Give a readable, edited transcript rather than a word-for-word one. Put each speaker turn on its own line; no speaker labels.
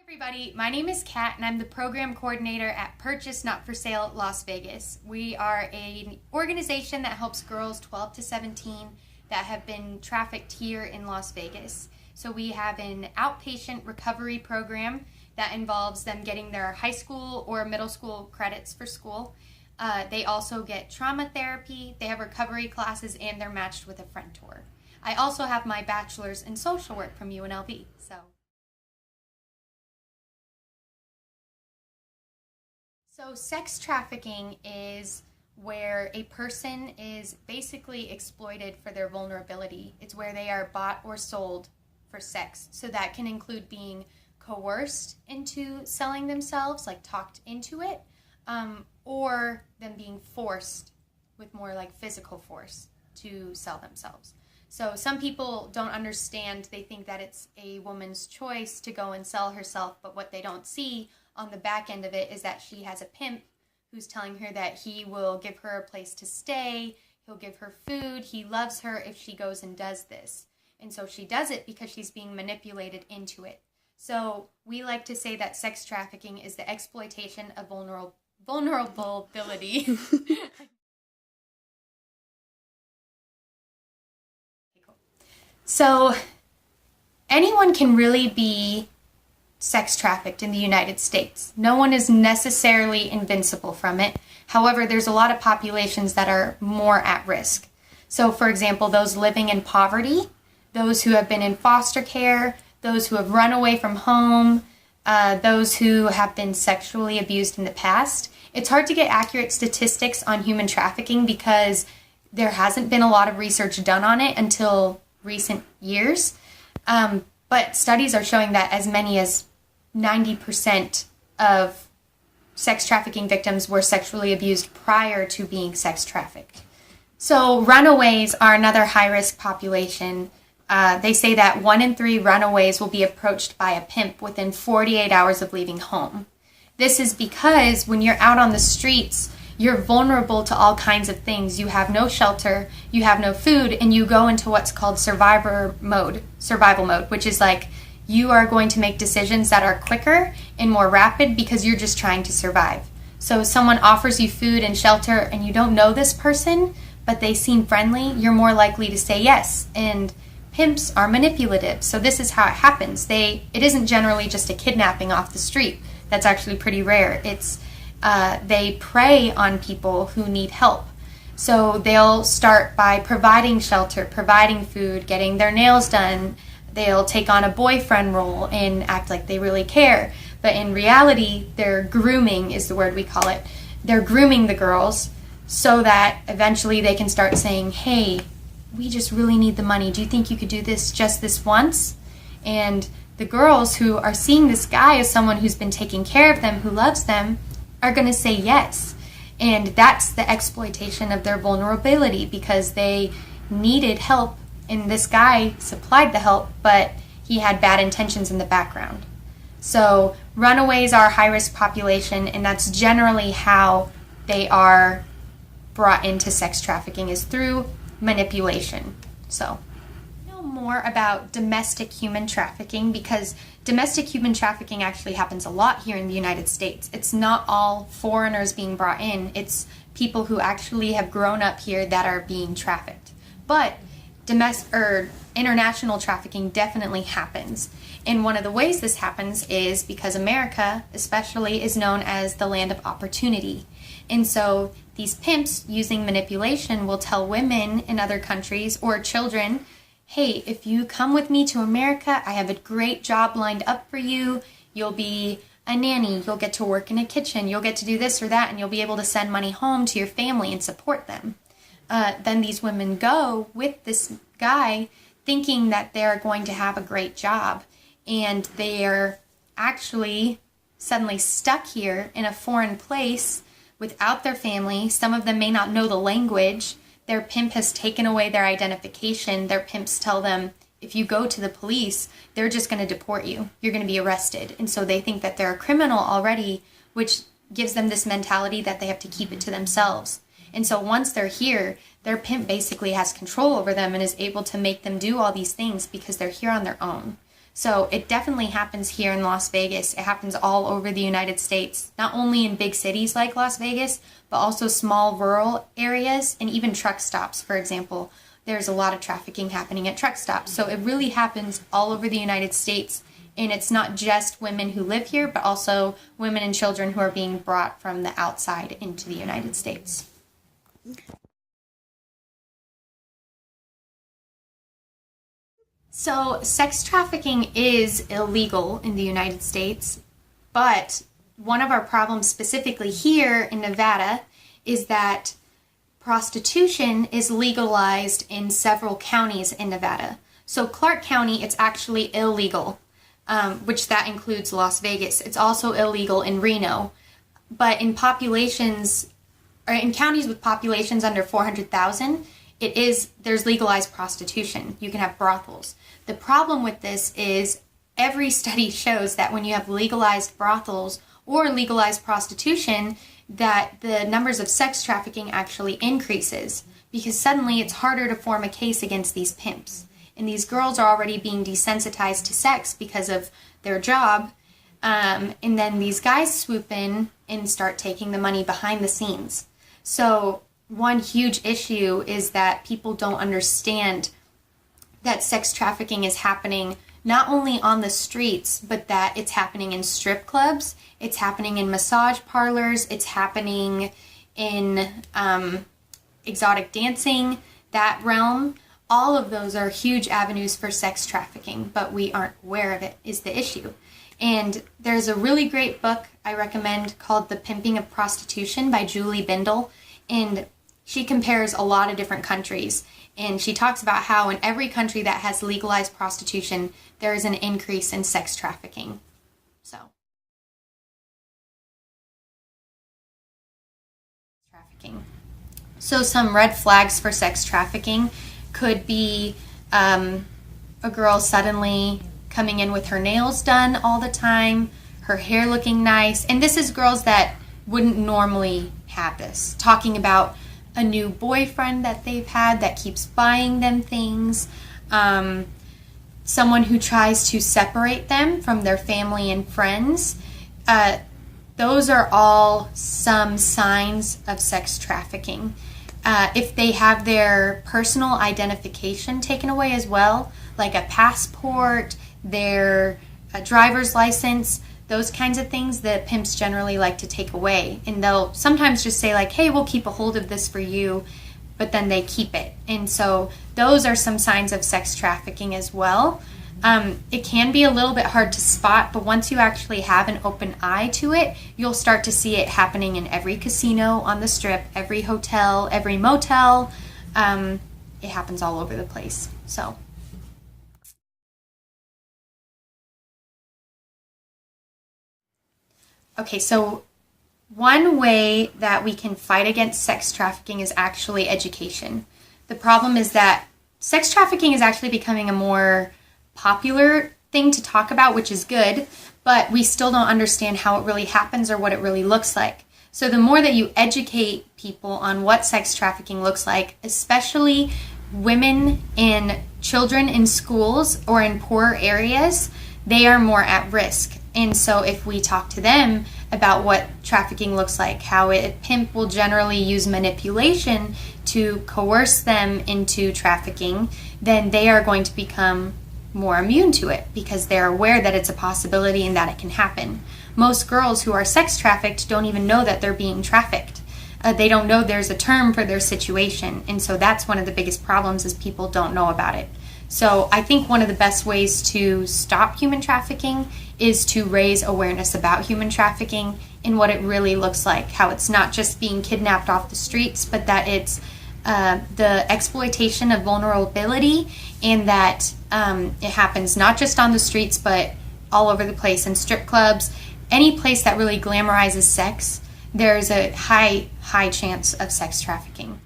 Everybody, my name is Kat and I'm the program coordinator at Purchase Not For Sale Las Vegas. We are an organization that helps girls 12 to 17 that have been trafficked here in Las Vegas. So we have an outpatient recovery program that involves them getting their high school or middle school credits for school. They also get trauma therapy, they have recovery classes, and they're matched with a friend tour. I also have my bachelor's in social work from UNLV. So sex trafficking is where a person is basically exploited for their vulnerability. It's where they are bought or sold for sex. So that can include being coerced into selling themselves, like talked into it, or them being forced with more like physical force to sell themselves. So some people don't understand. They think that it's a woman's choice to go and sell herself, but what they don't see on the back end of it is that she has a pimp who's telling her that he will give her a place to stay, he'll give her food, he loves her if she goes and does this. And so she does it because she's being manipulated into it. So we like to say that sex trafficking is the exploitation of vulnerability. So anyone can really be sex trafficked in the United States. No one is necessarily invincible from it. However, there's a lot of populations that are more at risk. So for example, those living in poverty, those who have been in foster care, those who have run away from home, those who have been sexually abused in the past. It's hard to get accurate statistics on human trafficking because there hasn't been a lot of research done on it until recent years. But studies are showing that as many as 90% of sex trafficking victims were sexually abused prior to being sex trafficked. So runaways are another high-risk population. They say that 1 in 3 runaways will be approached by a pimp within 48 hours of leaving home. This is because when you're out on the streets, you're vulnerable to all kinds of things. You have no shelter, you have no food, and you go into what's called survival mode, which is like you are going to make decisions that are quicker and more rapid because you're just trying to survive. So someone offers you food and shelter and you don't know this person, but they seem friendly, you're more likely to say yes. And pimps are manipulative, so this is how it happens. It isn't generally just a kidnapping off the street. That's actually pretty rare. They prey on people who need help. So they'll start by providing shelter, providing food, getting their nails done. They'll take on a boyfriend role and act like they really care. But in reality, they're grooming is the word we call it. They're grooming the girls so that eventually they can start saying, hey, we just really need the money. Do you think you could do this just this once? And the girls who are seeing this guy as someone who's been taking care of them, who loves them, are going to say yes. And that's the exploitation of their vulnerability because they needed help and this guy supplied the help, but he had bad intentions in the background. So runaways are a high-risk population, and that's generally how they are brought into sex trafficking, is through manipulation. So know more about domestic human trafficking because domestic human trafficking actually happens a lot here in the United States. It's not all foreigners being brought in. It's people who actually have grown up here that are being trafficked. But international trafficking definitely happens. And one of the ways this happens is because America, especially, is known as the land of opportunity. And so these pimps, using manipulation, will tell women in other countries or children, hey, if you come with me to America, I have a great job lined up for you. You'll be a nanny. You'll get to work in a kitchen. You'll get to do this or that, and you'll be able to send money home to your family and support them. Then these women go with this guy thinking that they're going to have a great job, and they're actually suddenly stuck here in a foreign place without their family. Some of them may not know the language. Their pimp has taken away their identification. Their pimps tell them, if you go to the police, they're just going to deport you. You're going to be arrested. And so they think that they're a criminal already, which gives them this mentality that they have to keep it to themselves. And so once they're here, their pimp basically has control over them and is able to make them do all these things because they're here on their own. So it definitely happens here in Las Vegas. It happens all over the United States, not only in big cities like Las Vegas, but also small rural areas and even truck stops, for example. There's a lot of trafficking happening at truck stops. So it really happens all over the United States. And it's not just women who live here, but also women and children who are being brought from the outside into the United States. So sex trafficking is illegal in the United States, but one of our problems specifically here in Nevada is that prostitution is legalized in several counties in Nevada. So Clark County, it's actually illegal, which that includes Las Vegas. It's also illegal in Reno. But in populations, or in counties with populations under 400,000, there's legalized prostitution. You can have brothels. The problem with this is every study shows that when you have legalized brothels or legalized prostitution, that the numbers of sex trafficking actually increases because suddenly it's harder to form a case against these pimps. And these girls are already being desensitized to sex because of their job. And then these guys swoop in and start taking the money behind the scenes. So one huge issue is that people don't understand that sex trafficking is happening not only on the streets, but that it's happening in strip clubs, it's happening in massage parlors, it's happening in exotic dancing, that realm. All of those are huge avenues for sex trafficking, but we aren't aware of it is the issue. And there's a really great book I recommend called The Pimping of Prostitution by Julie Bindel, and she compares a lot of different countries. And she talks about how in every country that has legalized prostitution, there is an increase in sex trafficking. So some red flags for sex trafficking could be a girl suddenly coming in with her nails done all the time, her hair looking nice. And this is girls that wouldn't normally have this. Talking about a new boyfriend that they've had that keeps buying them things, someone who tries to separate them from their family and friends. Those are all some signs of sex trafficking. If they have their personal identification taken away as well, like a passport, their driver's license, those kinds of things that pimps generally like to take away. And they'll sometimes just say like, hey, we'll keep a hold of this for you, but then they keep it. And so those are some signs of sex trafficking as well. It can be a little bit hard to spot, but once you actually have an open eye to it, you'll start to see it happening in every casino on the strip, every hotel, every motel. It happens all over the place. So. Okay, so one way that we can fight against sex trafficking is actually education. The problem is that sex trafficking is actually becoming a more popular thing to talk about, which is good, but we still don't understand how it really happens or what it really looks like. So the more that you educate people on what sex trafficking looks like, especially women and children in schools or in poorer areas, they are more at risk. And so if we talk to them about what trafficking looks like, how a pimp will generally use manipulation to coerce them into trafficking, then they are going to become more immune to it because they're aware that it's a possibility and that it can happen. Most girls who are sex trafficked don't even know that they're being trafficked. They don't know there's a term for their situation. And so that's one of the biggest problems is people don't know about it. So I think one of the best ways to stop human trafficking is to raise awareness about human trafficking and what it really looks like, how it's not just being kidnapped off the streets, but that it's the exploitation of vulnerability and that it happens not just on the streets, but all over the place in strip clubs. Any place that really glamorizes sex, there's a high chance of sex trafficking.